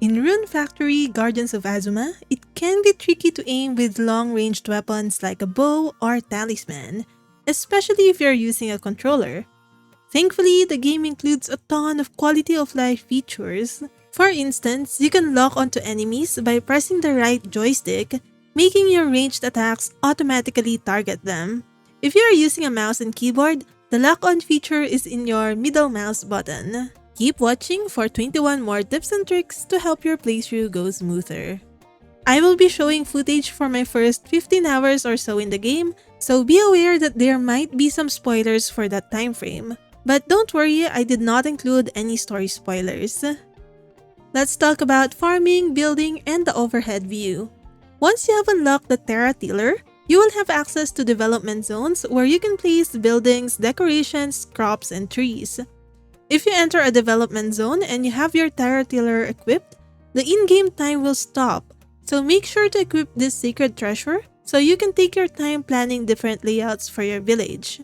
In Rune Factory, Guardians of Azuma, it can be tricky to aim with long-ranged weapons like a bow or talisman, especially if you're using a controller. Thankfully, the game includes a ton of quality-of-life features. For instance, you can lock onto enemies by pressing the right joystick, making your ranged attacks automatically target them. If you are using a mouse and keyboard, the lock-on feature is in your middle mouse button. Keep watching for 21 more tips and tricks to help your playthrough go smoother. I will be showing footage for my first 15 hours or so in the game, so be aware that there might be some spoilers for that time frame. But don't worry, I did not include any story spoilers. Let's talk about farming, building, and the overhead view. Once you have unlocked the Terra Tiller, you will have access to development zones where you can place buildings, decorations, crops, and trees. If you enter a development zone and you have your Terra Tiller equipped, the in-game time will stop, so make sure to equip this sacred treasure so you can take your time planning different layouts for your village.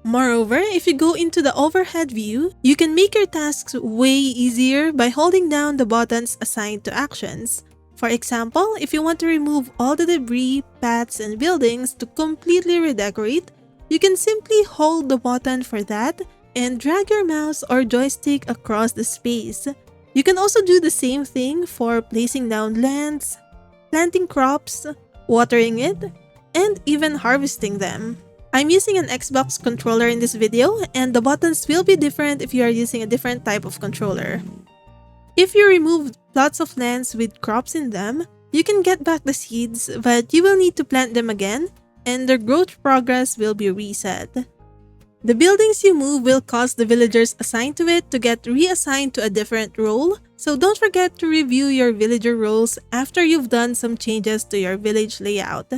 Moreover, if you go into the overhead view, you can make your tasks way easier by holding down the buttons assigned to actions. For example, if you want to remove all the debris, paths, and buildings to completely redecorate, you can simply hold the button for that and drag your mouse or joystick across the space. You can also do the same thing for placing down lands, planting crops, watering it, and even harvesting them. I'm using an Xbox controller in this video, and the buttons will be different if you are using a different type of controller. If you remove plots of lands with crops in them, you can get back the seeds, but you will need to plant them again, and their growth progress will be reset. The buildings you move will cause the villagers assigned to it to get reassigned to a different role, so don't forget to review your villager roles after you've done some changes to your village layout.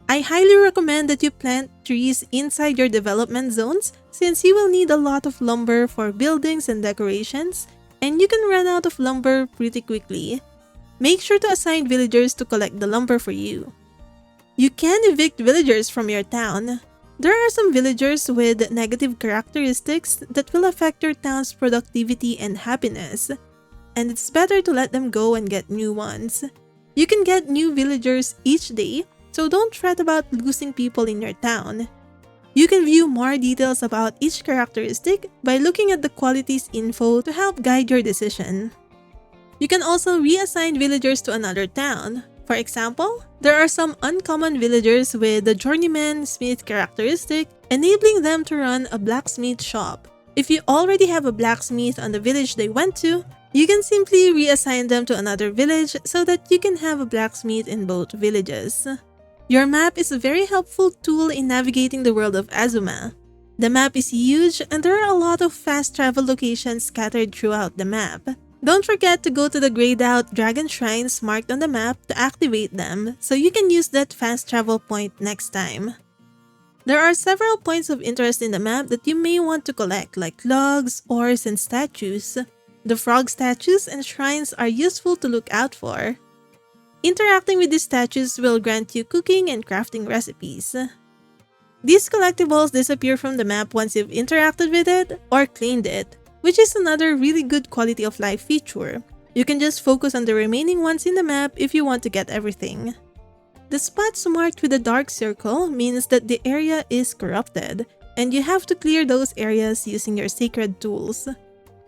I highly recommend that you plant trees inside your development zones since you will need a lot of lumber for buildings and decorations, and you can run out of lumber pretty quickly. Make sure to assign villagers to collect the lumber for you. You can evict villagers from your town. There are some villagers with negative characteristics that will affect your town's productivity and happiness, and it's better to let them go and get new ones. You can get new villagers each day, so don't fret about losing people in your town. You can view more details about each characteristic by looking at the qualities info to help guide your decision. You can also reassign villagers to another town. For example, there are some uncommon villagers with the journeyman smith characteristic, enabling them to run a blacksmith shop. If you already have a blacksmith on the village they went to, you can simply reassign them to another village so that you can have a blacksmith in both villages. Your map is a very helpful tool in navigating the world of Azuma. The map is huge and there are a lot of fast travel locations scattered throughout the map. Don't forget to go to the grayed out dragon shrines marked on the map to activate them so you can use that fast travel point next time. There are several points of interest in the map that you may want to collect like logs, ores, and statues. The frog statues and shrines are useful to look out for. Interacting with these statues will grant you cooking and crafting recipes. These collectibles disappear from the map once you've interacted with it or claimed it, which is another really good quality of life feature. You can just focus on the remaining ones in the map if you want to get everything. The spots marked with a dark circle means that the area is corrupted, and you have to clear those areas using your sacred tools.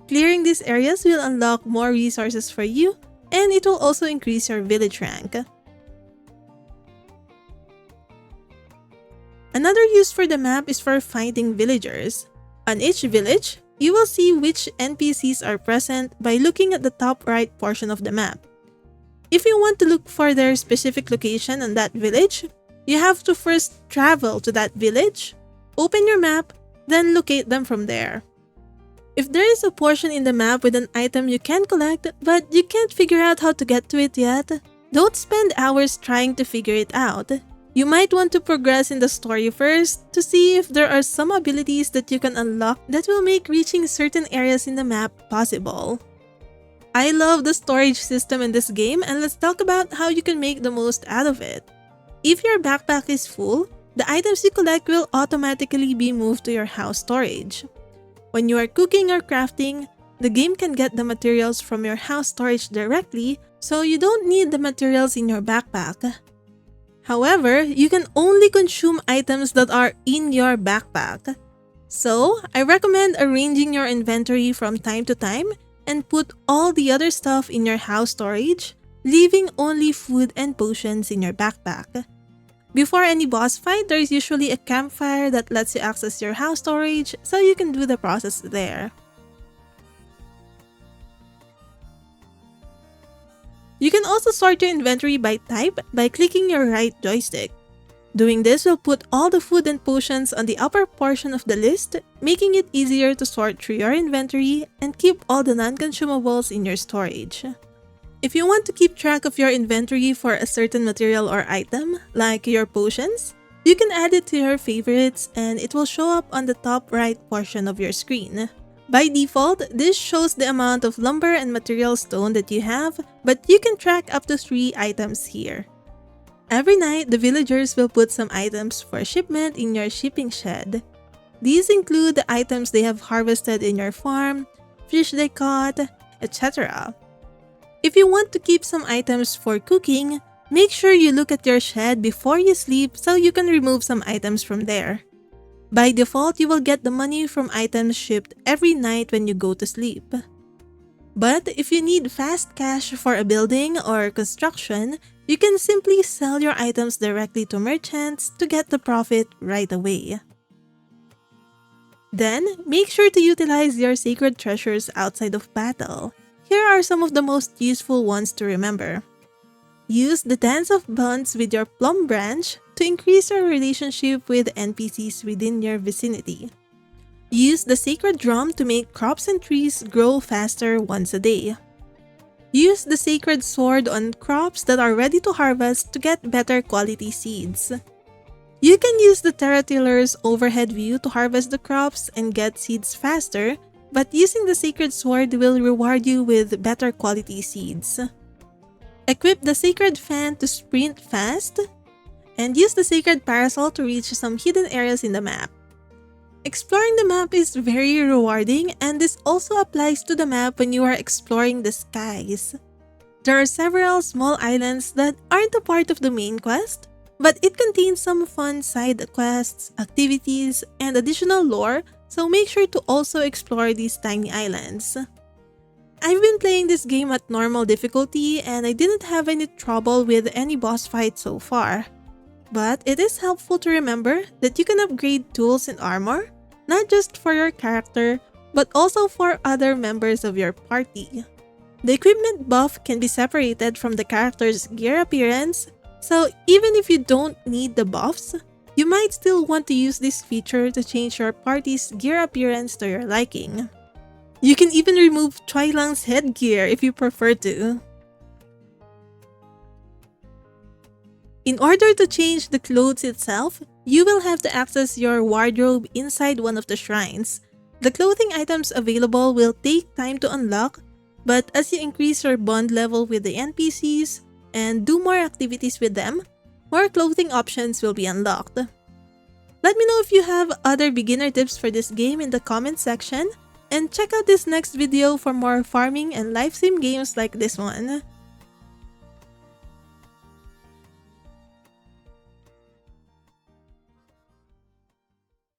Clearing these areas will unlock more resources for you, and it will also increase your village rank. Another use for the map is for finding villagers. On each village, you will see which NPCs are present by looking at the top right portion of the map. If you want to look for their specific location on that village, you have to first travel to that village, open your map, then locate them from there. If there is a portion in the map with an item you can collect but you can't figure out how to get to it yet, don't spend hours trying to figure it out. You might want to progress in the story first to see if there are some abilities that you can unlock that will make reaching certain areas in the map possible. I love the storage system in this game, and let's talk about how you can make the most out of it. If your backpack is full, the items you collect will automatically be moved to your house storage. When you are cooking or crafting, The game can get the materials from your house storage directly, so you don't need the materials in your backpack. However, you can only consume items that are in your backpack. So, I recommend arranging your inventory from time to time and put all the other stuff in your house storage, leaving only food and potions in your backpack. Before any boss fight, there is usually a campfire that lets you access your house storage, so you can do the process there. You can also sort your inventory by type by clicking your right joystick. Doing this will put all the food and potions on the upper portion of the list, making it easier to sort through your inventory and keep all the non-consumables in your storage. If you want to keep track of your inventory for a certain material or item, like your potions, you can add it to your favorites and it will show up on the top right portion of your screen. By default, this shows the amount of lumber and material stone that you have, but you can track up to 3 items here. Every night, the villagers will put some items for shipment in your shipping shed. These include the items they have harvested in your farm, fish they caught, etc. If you want to keep some items for cooking, make sure you look at your shed before you sleep so you can remove some items from there. By default, you will get the money from items shipped every night when you go to sleep. But if you need fast cash for a building or construction, you can simply sell your items directly to merchants to get the profit right away. Then, make sure to utilize your sacred treasures outside of battle. Here are some of the most useful ones to remember. Use the Dance of Bonds with your plum branch to increase your relationship with NPCs within your vicinity. Use the Sacred Drum to make crops and trees grow faster once a day. Use the Sacred Sword on crops that are ready to harvest to get better quality seeds. You can use the Terratiller's overhead view to harvest the crops and get seeds faster, but using the Sacred Sword will reward you with better quality seeds. Equip the Sacred Fan to sprint fast, and use the Sacred Parasol to reach some hidden areas in the map. Exploring the map is very rewarding, and this also applies to the map when you are exploring the skies. There are several small islands that aren't a part of the main quest, but it contains some fun side quests, activities, and additional lore, so make sure to also explore these tiny islands. I've been playing this game at normal difficulty and I didn't have any trouble with any boss fight so far. But it is helpful to remember that you can upgrade tools and armor, not just for your character, but also for other members of your party. The equipment buff can be separated from the character's gear appearance, so even if you don't need the buffs, you might still want to use this feature to change your party's gear appearance to your liking. You can even remove Choi Lang's headgear if you prefer to. In order to change the clothes itself, you will have to access your wardrobe inside one of the shrines. The clothing items available will take time to unlock, but as you increase your bond level with the NPCs and do more activities with them, more clothing options will be unlocked. Let me know if you have other beginner tips for this game in the comment section, and check out this next video for more farming and life sim games like this one.